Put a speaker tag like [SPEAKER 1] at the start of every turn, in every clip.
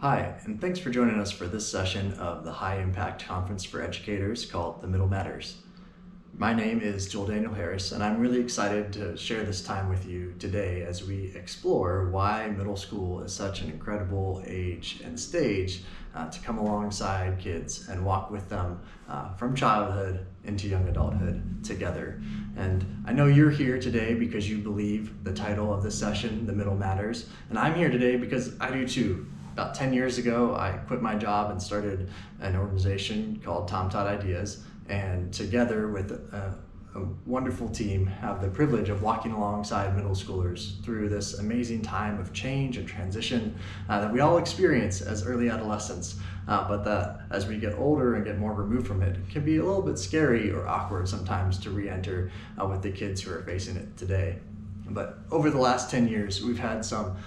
[SPEAKER 1] Hi, and thanks for joining us for this session of the High Impact Conference for Educators called The Middle Matters. My name is Joel Daniel Harris, and I'm really excited to share this time with you today as we explore why middle school is such an incredible age and stage to come alongside kids and walk with them from childhood into young adulthood together. And I know you're here today because you believe the title of this session, The Middle Matters, and I'm here today because I do too. About 10 years ago, I quit my job and started an organization called TomTod Ideas, and together with a wonderful team have the privilege of walking alongside middle schoolers through this amazing time of change and transition that we all experience as early adolescents, but that as we get older and get more removed from it, can be a little bit scary or awkward sometimes to re-enter with the kids who are facing it today. But over the last 10 years, we've had some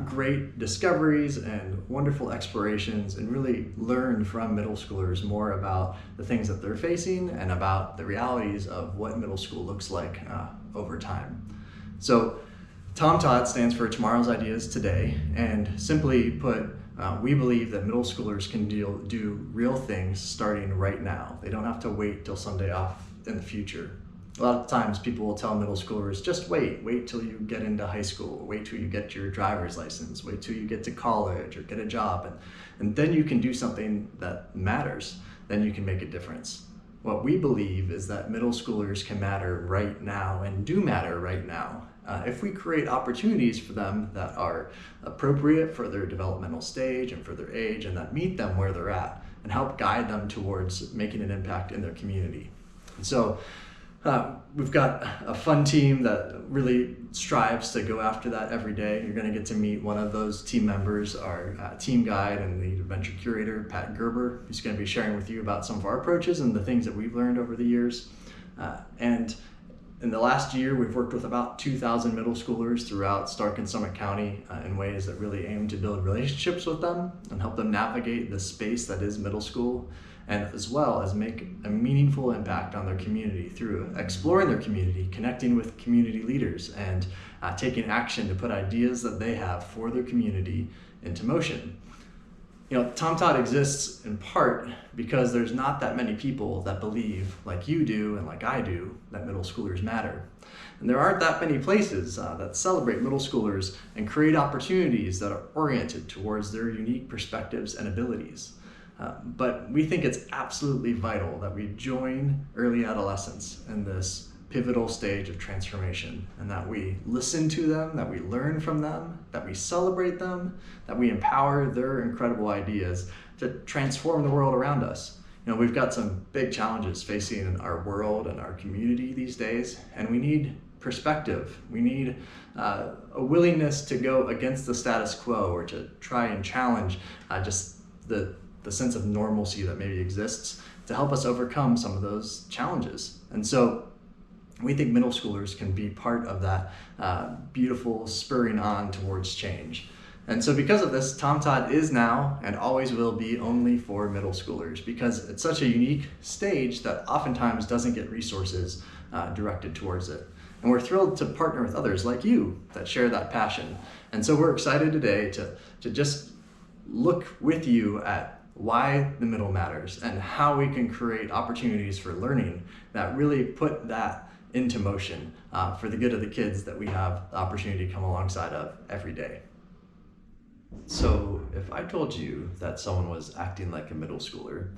[SPEAKER 1] great discoveries and wonderful explorations and really learned from middle schoolers more about the things that they're facing and about the realities of what middle school looks like over time. So TomTod stands for Tomorrow's Ideas Today, and simply put, we believe that middle schoolers can do real things starting right now. They don't have to wait till someday off in the future. A lot of times people will tell middle schoolers, just wait till you get into high school, wait till you get your driver's license, wait till you get to college or get a job, and then you can do something that matters, then you can make a difference. What we believe is that middle schoolers can matter right now and do matter right now if we create opportunities for them that are appropriate for their developmental stage and for their age and that meet them where they're at and help guide them towards making an impact in their community. And so we've got a fun team that really strives to go after that every day. You're going to get to meet one of those team members, our team guide and lead adventure curator, Pat Gerber, who's going to be sharing with you about some of our approaches and the things that we've learned over the years. And in the last year, we've worked with about 2,000 middle schoolers throughout Stark and Summit County in ways that really aim to build relationships with them and help them navigate the space that is middle school, and as well as make a meaningful impact on their community through exploring their community, connecting with community leaders, and taking action to put ideas that they have for their community into motion. You know, TomTod exists in part because there's not that many people that believe, like you do and like I do, that middle schoolers matter. And there aren't that many places that celebrate middle schoolers and create opportunities that are oriented towards their unique perspectives and abilities. But we think it's absolutely vital that we join early adolescents in this pivotal stage of transformation, and that we listen to them, that we learn from them, that we celebrate them, that we empower their incredible ideas to transform the world around us. You know, we've got some big challenges facing our world and our community these days, and we need perspective. We need a willingness to go against the status quo or to try and challenge just the sense of normalcy that maybe exists to help us overcome some of those challenges. And so we think middle schoolers can be part of that beautiful spurring on towards change. And so because of this, TomTod is now and always will be only for middle schoolers because it's such a unique stage that oftentimes doesn't get resources directed towards it. And we're thrilled to partner with others like you that share that passion. And so we're excited today to just look with you at why the middle matters and how we can create opportunities for learning that really put that into motion for the good of the kids that we have the opportunity to come alongside of every day. So if I told you that someone was acting like a middle schooler,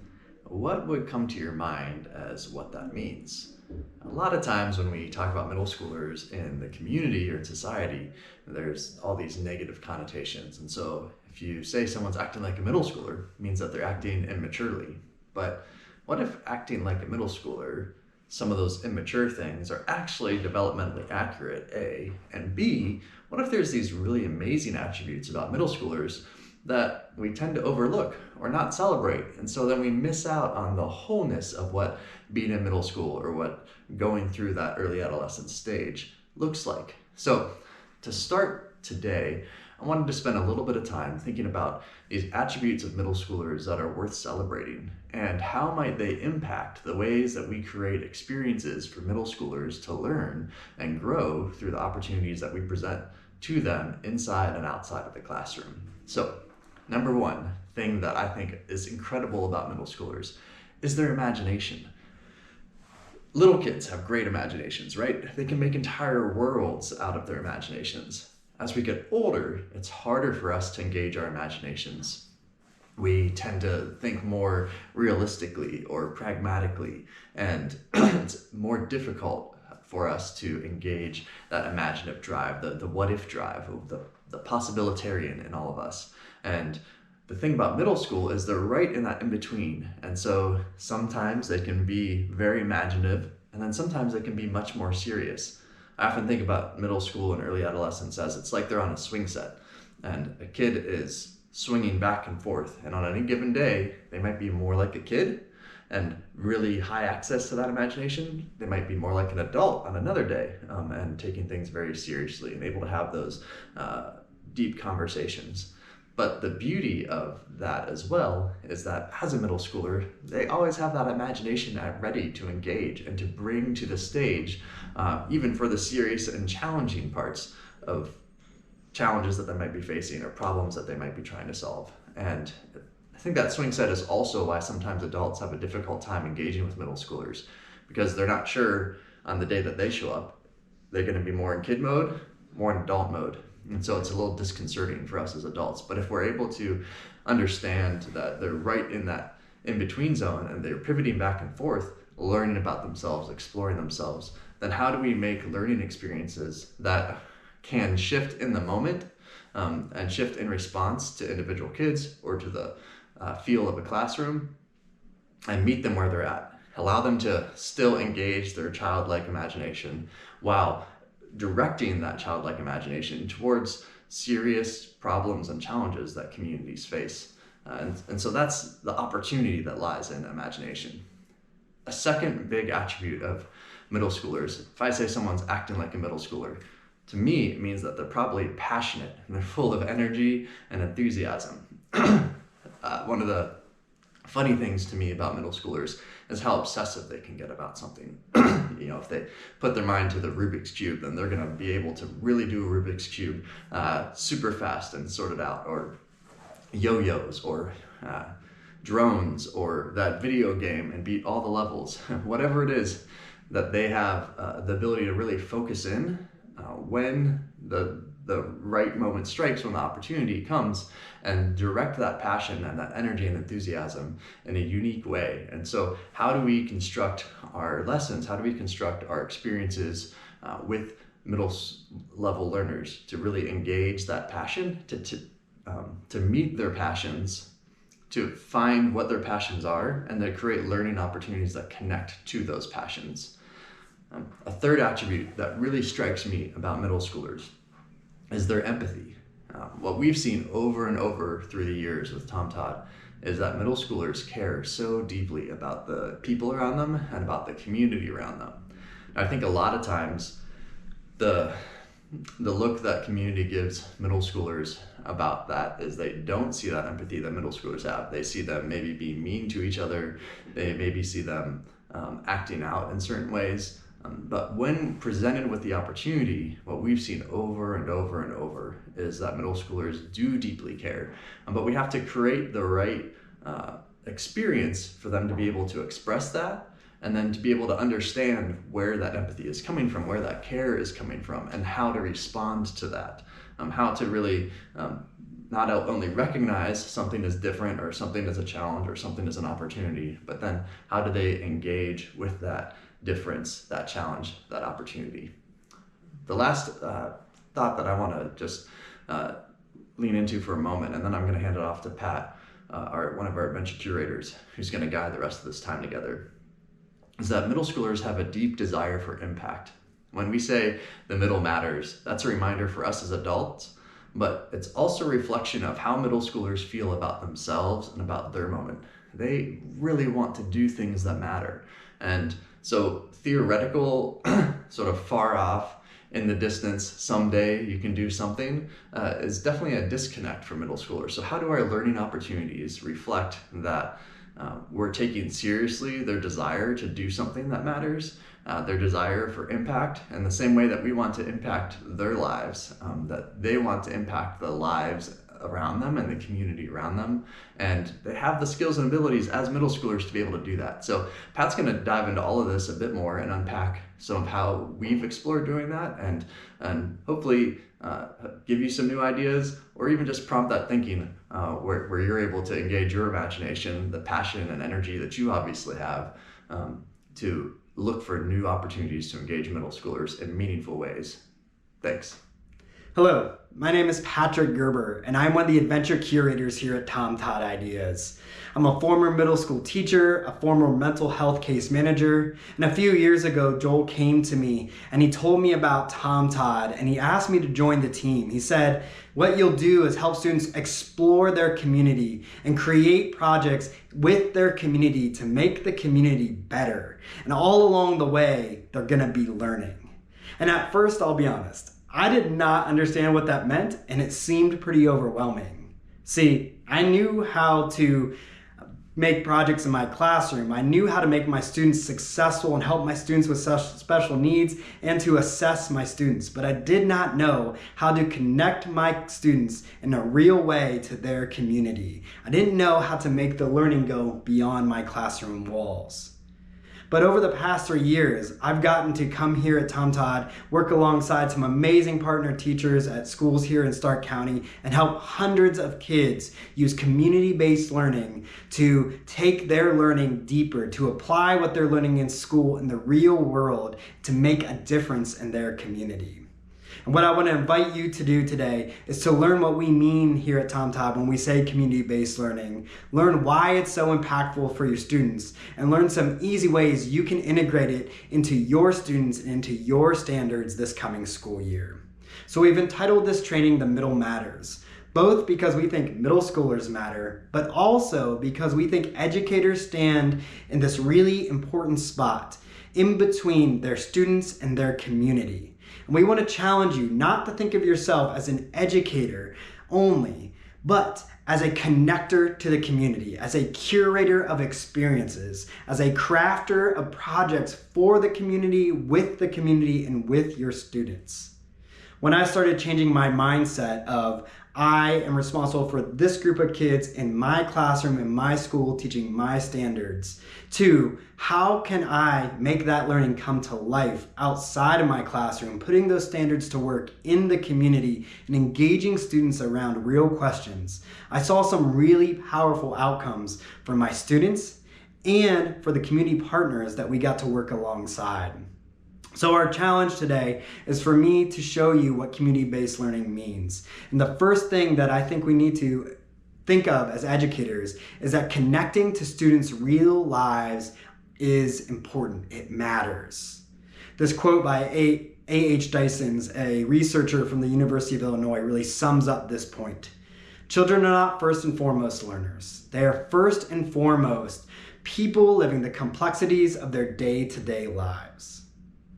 [SPEAKER 1] what would come to your mind as what that means? A lot of times when we talk about middle schoolers in the community or in society, there's all these negative connotations. And so if you say someone's acting like a middle schooler, it means that they're acting immaturely. But what if acting like a middle schooler, some of those immature things are actually developmentally accurate, A, and B, what if there's these really amazing attributes about middle schoolers that we tend to overlook or not celebrate, and so then we miss out on the wholeness of what being in middle school or what going through that early adolescent stage looks like. So to start today, I wanted to spend a little bit of time thinking about these attributes of middle schoolers that are worth celebrating and how might they impact the ways that we create experiences for middle schoolers to learn and grow through the opportunities that we present to them inside and outside of the classroom. So Number one thing that I think is incredible about middle schoolers is their imagination. Little kids have great imaginations, right? They can make entire worlds out of their imaginations. As we get older, it's harder for us to engage our imaginations. We tend to think more realistically or pragmatically, and it's more difficult for us to engage that imaginative drive, the what if drive, the possibilitarian in all of us. And the thing about middle school is they're right in that in between. And so sometimes they can be very imaginative, and then sometimes they can be much more serious. I often think about middle school and early adolescence as it's like they're on a swing set, and a kid is swinging back and forth. And on any given day, they might be more like a kid and really high access to that imagination. They might be more like an adult on another day, and taking things very seriously and able to have those deep conversations. But the beauty of that as well is that as a middle schooler, they always have that imagination ready to engage and to bring to the stage, even for the serious and challenging parts of challenges that they might be facing or problems that they might be trying to solve. And I think that swing set is also why sometimes adults have a difficult time engaging with middle schoolers, because they're not sure on the day that they show up, they're going to be more in kid mode, more in adult mode. And so it's a little disconcerting for us as adults. But if we're able to understand that they're right in that in-between zone and they're pivoting back and forth, learning about themselves, exploring themselves, then how do we make learning experiences that can shift in the moment, and shift in response to individual kids or to the feel of a classroom, and meet them where they're at. Allow them to still engage their childlike imagination while directing that childlike imagination towards serious problems and challenges that communities face. And so that's the opportunity that lies in imagination. A second big attribute of middle schoolers, if I say someone's acting like a middle schooler, to me, it means that they're probably passionate and they're full of energy and enthusiasm. One of the funny things to me about middle schoolers is how obsessive they can get about something. If they put their mind to the Rubik's Cube, then they're going to be able to really do a Rubik's Cube super fast and sort it out, or yo-yos, or drones, or that video game and beat all the levels. Whatever it is that they have the ability to really focus in when the right moment strikes, when the opportunity comes, and direct that passion and that energy and enthusiasm in a unique way. And so how do we construct our lessons? How do we construct our experiences with middle level learners to really engage that passion, to meet their passions, to find what their passions are, and to create learning opportunities that connect to those passions? A third attribute that really strikes me about middle schoolers is their empathy. What we've seen over and over through the years with TomTod is that middle schoolers care so deeply about the people around them and about the community around them. And I think a lot of times the look that community gives middle schoolers about that is they don't see that empathy that middle schoolers have. They see them maybe being mean to each other. They maybe see them acting out in certain ways. But when presented with the opportunity, what we've seen over and over and over is that middle schoolers do deeply care. But we have to create the right experience for them to be able to express that, and then to be able to understand where that empathy is coming from, where that care is coming from, and how to respond to that. How to really not only recognize something as different or something as a challenge or something as an opportunity, but then how do they engage with that difference, that challenge, that opportunity. The last thought that I want to just lean into for a moment, and then I'm going to hand it off to Pat, one of our adventure curators, who's going to guide the rest of this time together, is that middle schoolers have a deep desire for impact. When we say the middle matters, that's a reminder for us as adults, but it's also a reflection of how middle schoolers feel about themselves and about their moment. They really want to do things that matter. And so theoretical, sort of far off in the distance, someday you can do something, is definitely a disconnect for middle schoolers. So how do our learning opportunities reflect that we're taking seriously their desire to do something that matters, their desire for impact, in the same way that we want to impact their lives, that they want to impact the lives around them and the community around them. And they have the skills and abilities as middle schoolers to be able to do that. So Pat's going to dive into all of this a bit more and unpack some of how we've explored doing that, and hopefully give you some new ideas, or even just prompt that thinking where you're able to engage your imagination, the passion and energy that you obviously have, to look for new opportunities to engage middle schoolers in meaningful ways. Thanks.
[SPEAKER 2] Hello, my name is Patrick Gerber, and I'm one of the adventure curators here at TomTod Ideas. I'm a former middle school teacher, a former mental health case manager, and a few years ago, Joel came to me and he told me about TomTod, and he asked me to join the team. He said, what you'll do is help students explore their community and create projects with their community to make the community better. And all along the way, they're gonna be learning. And at first, I'll be honest, I did not understand what that meant, and it seemed pretty overwhelming. See, I knew how to make projects in my classroom. I knew how to make my students successful and help my students with special needs and to assess my students, but I did not know how to connect my students in a real way to their community. I didn't know how to make the learning go beyond my classroom walls. But over the past 3 years, I've gotten to come here at TomTod, work alongside some amazing partner teachers at schools here in Stark County, and help hundreds of kids use community-based learning to take their learning deeper, to apply what they're learning in school in the real world to make a difference in their community. And what I want to invite you to do today is to learn what we mean here at TomTod when we say community-based learning. Learn why it's so impactful for your students, and learn some easy ways you can integrate it into your students and into your standards this coming school year. So we've entitled this training The Middle Matters, both because we think middle schoolers matter, but also because we think educators stand in this really important spot in between their students and their community. And we want to challenge you not to think of yourself as an educator only, but as a connector to the community, as a curator of experiences, as a crafter of projects for the community, and with your students. When I started changing my mindset of I am responsible for this group of kids in my classroom, in my school, teaching my standards, to how can I make that learning come to life outside of my classroom, putting those standards to work in the community and engaging students around real questions, I saw some really powerful outcomes for my students and for the community partners that we got to work alongside. So our challenge today is for me to show you what community-based learning means. And the first thing that I think we need to think of as educators is that connecting to students' real lives is important. It matters. This quote by A.H. Dysons, a researcher from the University of Illinois, really sums up this point. Children are not first and foremost learners. They are first and foremost people living the complexities of their day-to-day lives.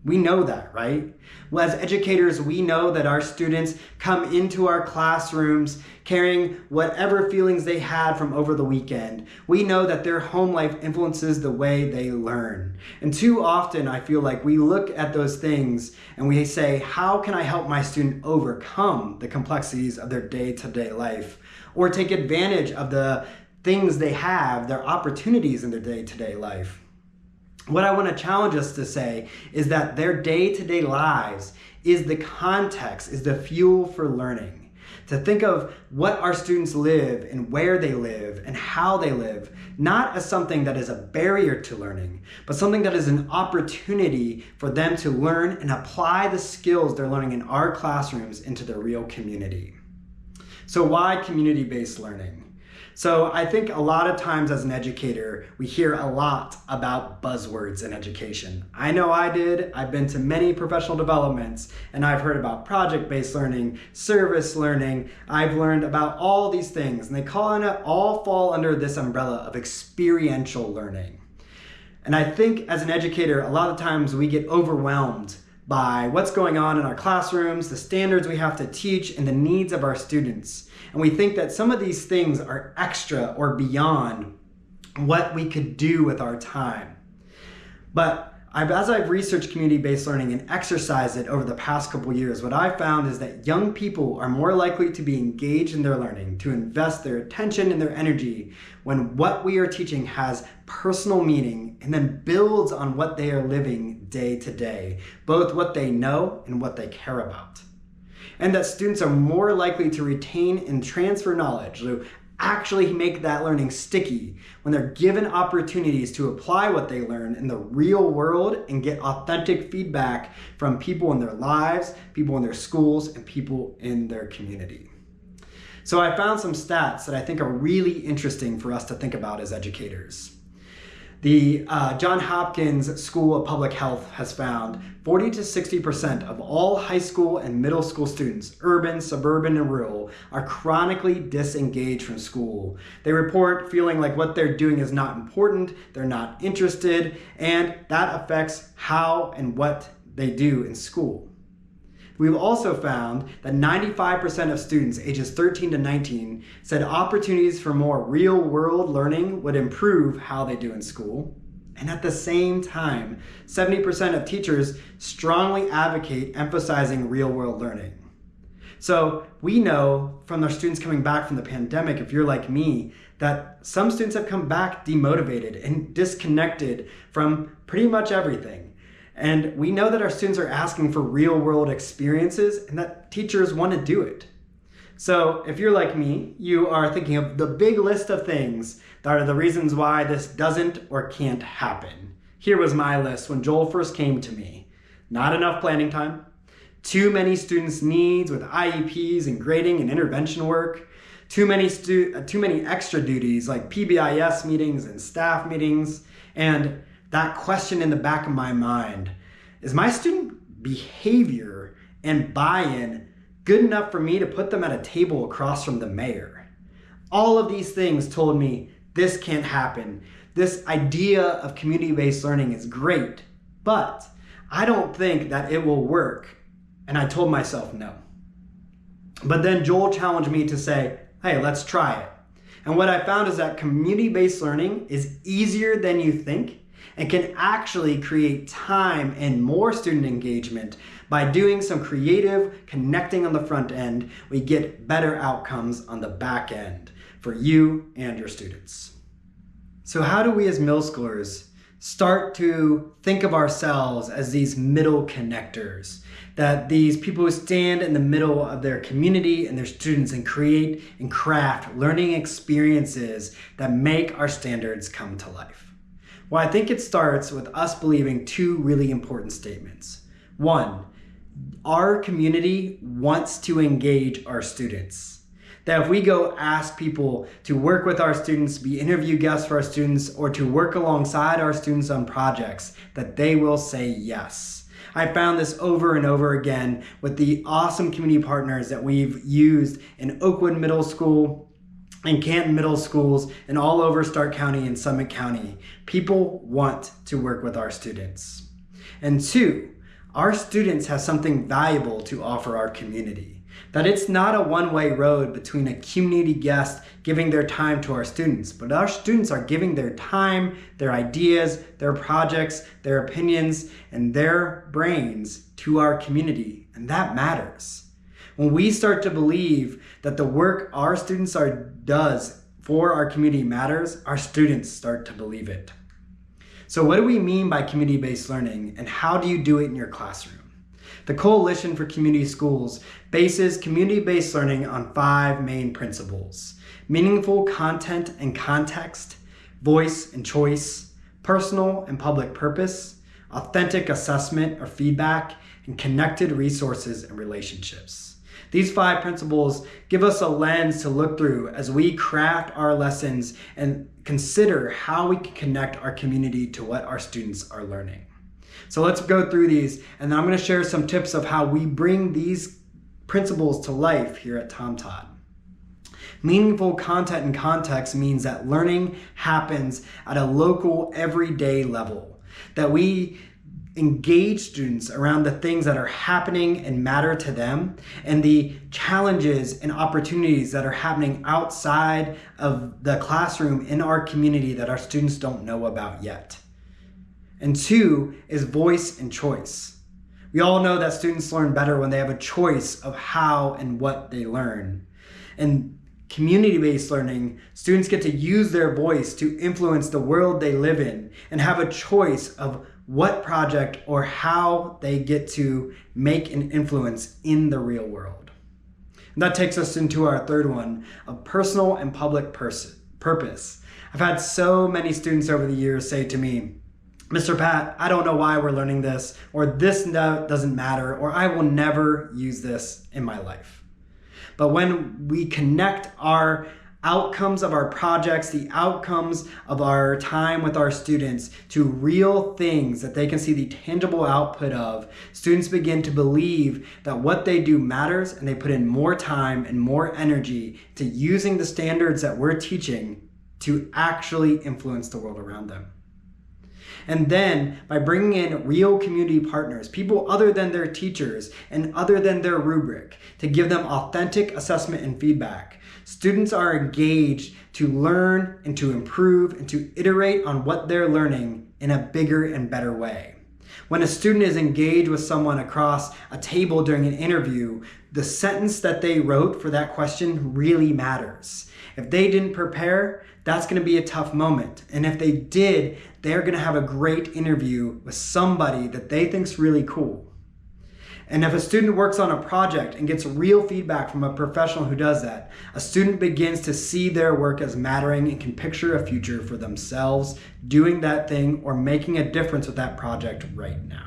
[SPEAKER 2] We know that, right? Well, as educators, we know that our students come into our classrooms carrying whatever feelings they had from over the weekend. We know that their home life influences the way they learn. And too often, I feel like we look at those things and we say, how can I help my student overcome the complexities of their day-to-day life? Or take advantage of the things they have, their opportunities in their day-to-day life? What I want to challenge us to say is that their day-to-day lives is the context, is the fuel for learning. To think of what our students live and where they live and how they live, not as something that is a barrier to learning, but something that is an opportunity for them to learn and apply the skills they're learning in our classrooms into their real community. So why community-based learning? So I think a lot of times as an educator, we hear a lot about buzzwords in education. I know I did. I've been to many professional developments and I've heard about project-based learning, service learning. I've learned about all these things and they all fall under this umbrella of experiential learning. And I think as an educator, a lot of times we get overwhelmed by what's going on in our classrooms, the standards we have to teach, and the needs of our students. And we think that some of these things are extra or beyond what we could do with our time. But As I've researched community-based learning and exercised it over the past couple years, what I've found is that young people are more likely to be engaged in their learning, to invest their attention and their energy when what we are teaching has personal meaning and then builds on what they are living day to day, both what they know and what they care about. And that students are more likely to retain and transfer knowledge, to actually make that learning sticky when they're given opportunities to apply what they learn in the real world and get authentic feedback from people in their lives, people in their schools, and people in their community. So I found some stats that I think are really interesting for us to think about as educators. The Johns Hopkins School of Public Health has found 40 to 60% of all high school and middle school students, urban, suburban, and rural, are chronically disengaged from school. They report feeling like what they're doing is not important, they're not interested, and that affects how and what they do in school. We've also found that 95% of students ages 13 to 19 said opportunities for more real-world learning would improve how they do in school. And at the same time, 70% of teachers strongly advocate emphasizing real-world learning. So we know from our students coming back from the pandemic, if you're like me, that some students have come back demotivated and disconnected from pretty much everything. And we know that our students are asking for real-world experiences and that teachers want to do it. So if you're like me, you are thinking of the big list of things that are the reasons why this doesn't or can't happen. Here was my list when Joel first came to me. Not enough planning time, too many students' needs with IEPs and grading and intervention work, too many extra duties like PBIS meetings and staff meetings, and that question in the back of my mind, is my student behavior and buy-in good enough for me to put them at a table across from the mayor? All of these things told me this can't happen. This idea of community-based learning is great, but I don't think that it will work. And I told myself no. But then Joel challenged me to say, hey, let's try it. And what I found is that community-based learning is easier than you think and can actually create time and more student engagement. By doing some creative connecting on the front end, we get better outcomes on the back end for you and your students. So how do we as middle schoolers start to think of ourselves as these middle connectors? That these people who stand in the middle of their community and their students and create and craft learning experiences that make our standards come to life. Well, I think it starts with us believing two really important statements. One, our community wants to engage our students. That if we go ask people to work with our students, be interview guests for our students, or to work alongside our students on projects, that they will say yes. I found this over and over again with the awesome community partners that we've used in Oakwood Middle School, in Canton Middle Schools, and all over Stark County and Summit County. People want to work with our students. And two, our students have something valuable to offer our community. That it's not a one-way road between a community guest giving their time to our students, but our students are giving their time, their ideas, their projects, their opinions, and their brains to our community, and that matters. When we start to believe that the work our students does for our community matters, our students start to believe it. So what do we mean by community-based learning, and how do you do it in your classroom? The Coalition for Community Schools bases community-based learning on 5 main principles: meaningful content and context, voice and choice, personal and public purpose, authentic assessment or feedback, and connected resources and relationships. These 5 principles give us a lens to look through as we craft our lessons and consider how we can connect our community to what our students are learning. So let's go through these, and then I'm going to share some tips of how we bring these principles to life here at TomTod. Meaningful content and context means that learning happens at a local, everyday level. That we engage students around the things that are happening and matter to them, and the challenges and opportunities that are happening outside of the classroom in our community that our students don't know about yet. And 2 is voice and choice. We all know that students learn better when they have a choice of how and what they learn. And community-based learning, students get to use their voice to influence the world they live in and have a choice of what project or how they get to make an influence in the real world. And that takes us into our third one of personal and public purpose. I've had so many students over the years say to me, Mr. Pat, I don't know why we're learning this, or this doesn't matter, or I will never use this in my life. But when we connect our outcomes of our projects, the outcomes of our time with our students to real things that they can see the tangible output of, students begin to believe that what they do matters, and they put in more time and more energy to using the standards that we're teaching to actually influence the world around them. And then by bringing in real community partners, people other than their teachers and other than their rubric, to give them authentic assessment and feedback, students are engaged to learn and to improve and to iterate on what they're learning in a bigger and better way. When a student is engaged with someone across a table during an interview, the sentence that they wrote for that question really matters. If they didn't prepare, that's going to be a tough moment. And if they did, they're going to have a great interview with somebody that they think's really cool. And if a student works on a project and gets real feedback from a professional who does that, a student begins to see their work as mattering and can picture a future for themselves doing that thing or making a difference with that project right now.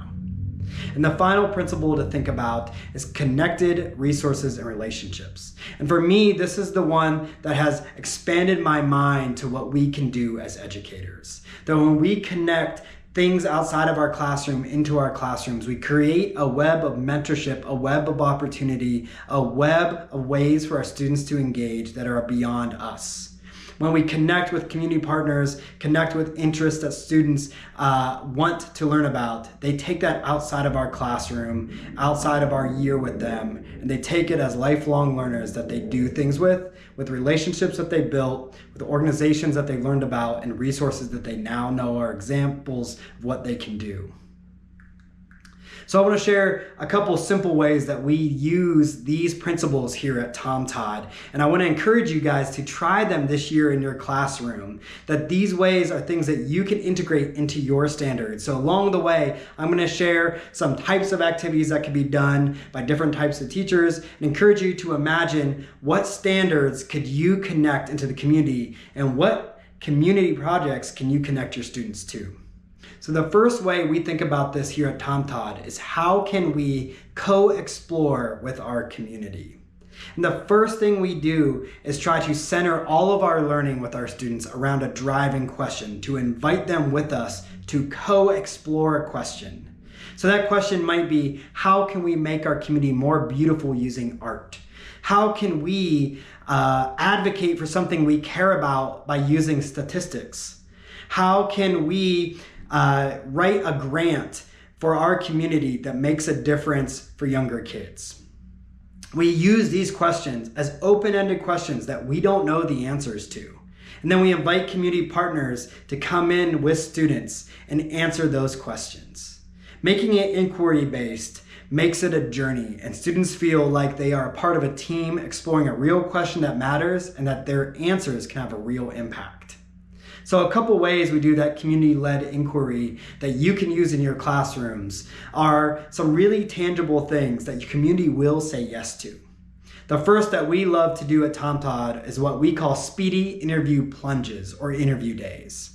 [SPEAKER 2] And the final principle to think about is connected resources and relationships. And for me, this is the one that has expanded my mind to what we can do as educators. That when we connect things outside of our classroom into our classrooms, we create a web of mentorship, a web of opportunity, a web of ways for our students to engage that are beyond us. When we connect with community partners, connect with interests that students want to learn about, they take that outside of our classroom, outside of our year with them, and they take it as lifelong learners that they do things with relationships that they built, with organizations that they learned about, and resources that they now know are examples of what they can do. So I want to share a couple simple ways that we use these principles here at TomTod. And I want to encourage you guys to try them this year in your classroom, that these ways are things that you can integrate into your standards. So along the way, I'm going to share some types of activities that can be done by different types of teachers and encourage you to imagine what standards could you connect into the community and what community projects can you connect your students to. So the first way we think about this here at TomTod is how can we co-explore with our community? And the first thing we do is try to center all of our learning with our students around a driving question, to invite them with us to co-explore a question. So that question might be, how can we make our community more beautiful using art? How can we advocate for something we care about by using statistics? How can we write a grant for our community that makes a difference for younger kids? We use these questions as open-ended questions that we don't know the answers to. And then we invite community partners to come in with students and answer those questions. Making it inquiry-based makes it a journey, and students feel like they are a part of a team exploring a real question that matters and that their answers can have a real impact. So a couple ways we do that community-led inquiry that you can use in your classrooms are some really tangible things that your community will say yes to. The first that we love to do at TomTod is what we call speedy interview plunges or interview days.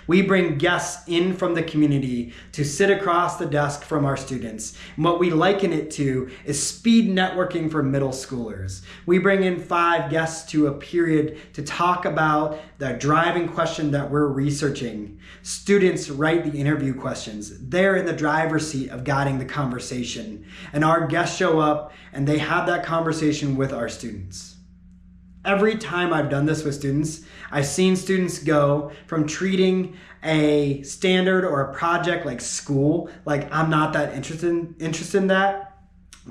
[SPEAKER 2] We bring guests in from the community to sit across the desk from our students. And what we liken it to is speed networking for middle schoolers. We bring in 5 guests to a period to talk about the driving question that we're researching. Students write the interview questions. They're in the driver's seat of guiding the conversation. And our guests show up and they have that conversation with our students. Every time I've done this with students, I've seen students go from treating a standard or a project like school, like I'm not that interested in that,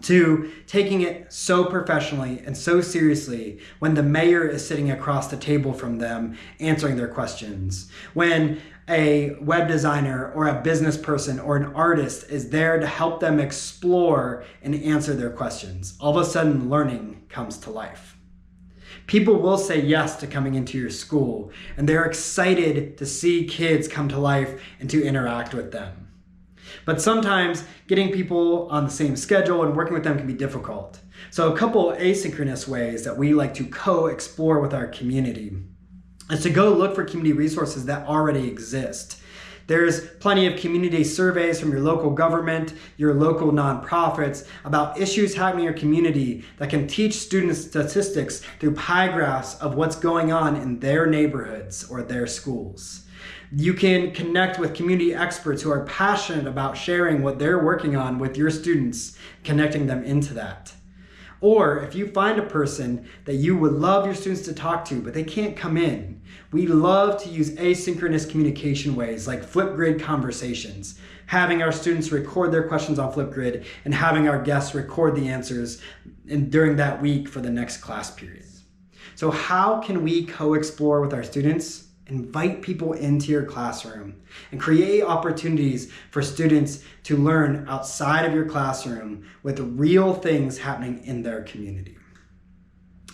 [SPEAKER 2] to taking it so professionally and so seriously when the mayor is sitting across the table from them answering their questions, when a web designer or a business person or an artist is there to help them explore and answer their questions. All of a sudden, learning comes to life. People will say yes to coming into your school, and they're excited to see kids come to life and to interact with them. But sometimes getting people on the same schedule and working with them can be difficult. So a couple asynchronous ways that we like to co-explore with our community is to go look for community resources that already exist. There's plenty of community surveys from your local government, your local nonprofits about issues happening in your community that can teach students statistics through pie graphs of what's going on in their neighborhoods or their schools. You can connect with community experts who are passionate about sharing what they're working on with your students, connecting them into that. Or if you find a person that you would love your students to talk to, but they can't come in, we love to use asynchronous communication ways like Flipgrid conversations, having our students record their questions on Flipgrid and having our guests record the answers during that week for the next class period. So how can we co-explore with our students? Invite people into your classroom and create opportunities for students to learn outside of your classroom with real things happening in their community.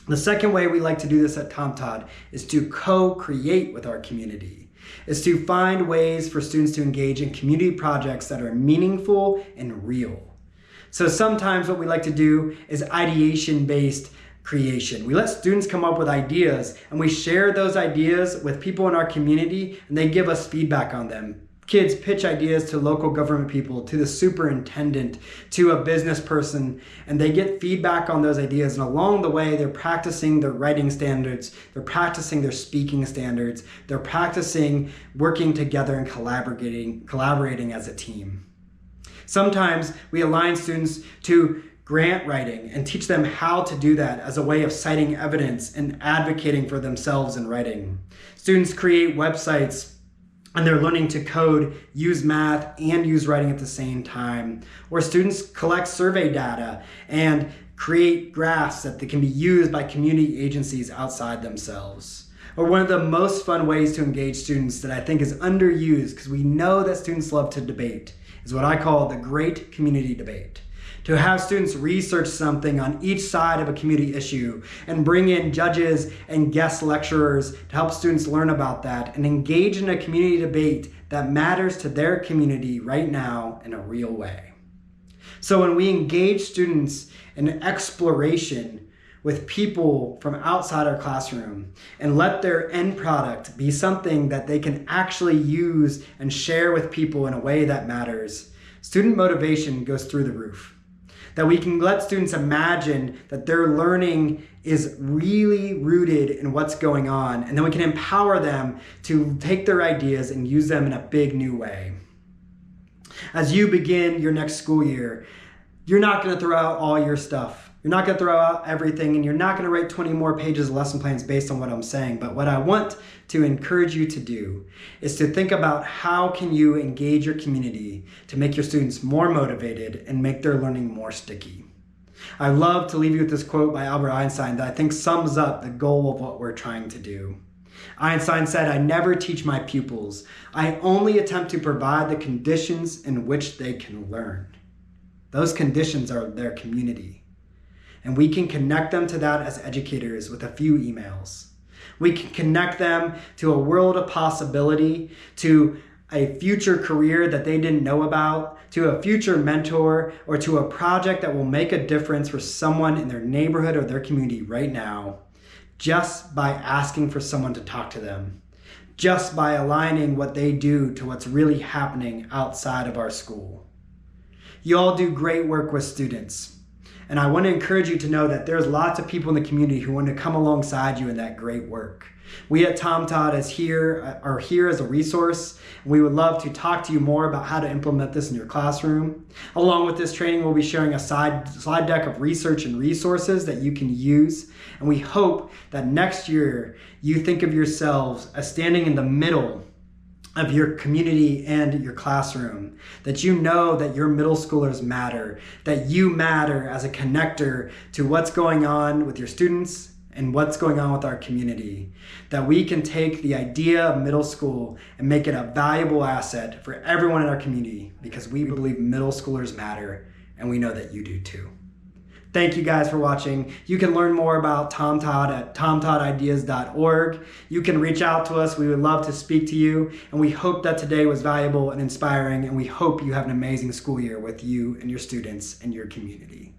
[SPEAKER 2] The second way we like to do this at TomTod is to co-create with our community, is to find ways for students to engage in community projects that are meaningful and real. So sometimes what we like to do is ideation-based creation. We let students come up with ideas and we share those ideas with people in our community and they give us feedback on them. Kids pitch ideas to local government people, to the superintendent, to a business person, and they get feedback on those ideas. And along the way, they're practicing their writing standards, they're practicing their speaking standards, they're practicing working together and collaborating as a team. Sometimes we align students to grant writing and teach them how to do that as a way of citing evidence and advocating for themselves in writing. Students create websites and they're learning to code, use math, and use writing at the same time. Or students collect survey data and create graphs that can be used by community agencies outside themselves. Or one of the most fun ways to engage students that I think is underused, because we know that students love to debate, is what I call the great community debate. To have students research something on each side of a community issue and bring in judges and guest lecturers to help students learn about that and engage in a community debate that matters to their community right now in a real way. So when we engage students in exploration with people from outside our classroom and let their end product be something that they can actually use and share with people in a way that matters, student motivation goes through the roof. That we can let students imagine that their learning is really rooted in what's going on, and then we can empower them to take their ideas and use them in a big new way. As you begin your next school year, you're not going to throw out all your stuff. You're not going to throw out everything, and you're not going to write 20 more pages of lesson plans based on what I'm saying. But what I want to encourage you to do is to think about how can you engage your community to make your students more motivated and make their learning more sticky. I love to leave you with this quote by Albert Einstein that I think sums up the goal of what we're trying to do. Einstein said, "I never teach my pupils. I only attempt to provide the conditions in which they can learn." Those conditions are their community. And we can connect them to that as educators with a few emails. We can connect them to a world of possibility, to a future career that they didn't know about, to a future mentor, or to a project that will make a difference for someone in their neighborhood or their community right now, just by asking for someone to talk to them, just by aligning what they do to what's really happening outside of our school. You all do great work with students. And I want to encourage you to know that there's lots of people in the community who want to come alongside you in that great work. We at TomTod are here as a resource, and we would love to talk to you more about how to implement this in your classroom. Along with this training, we'll be sharing a slide deck of research and resources that you can use. And we hope that next year you think of yourselves as standing in the middle of your community and your classroom, that you know that your middle schoolers matter, that you matter as a connector to what's going on with your students and what's going on with our community, that we can take the idea of middle school and make it a valuable asset for everyone in our community, because we believe middle schoolers matter, and we know that you do too. Thank you guys for watching. You can learn more about TomTod at tomtodideas.org. You can reach out to us. We would love to speak to you. And we hope that today was valuable and inspiring. And we hope you have an amazing school year with you and your students and your community.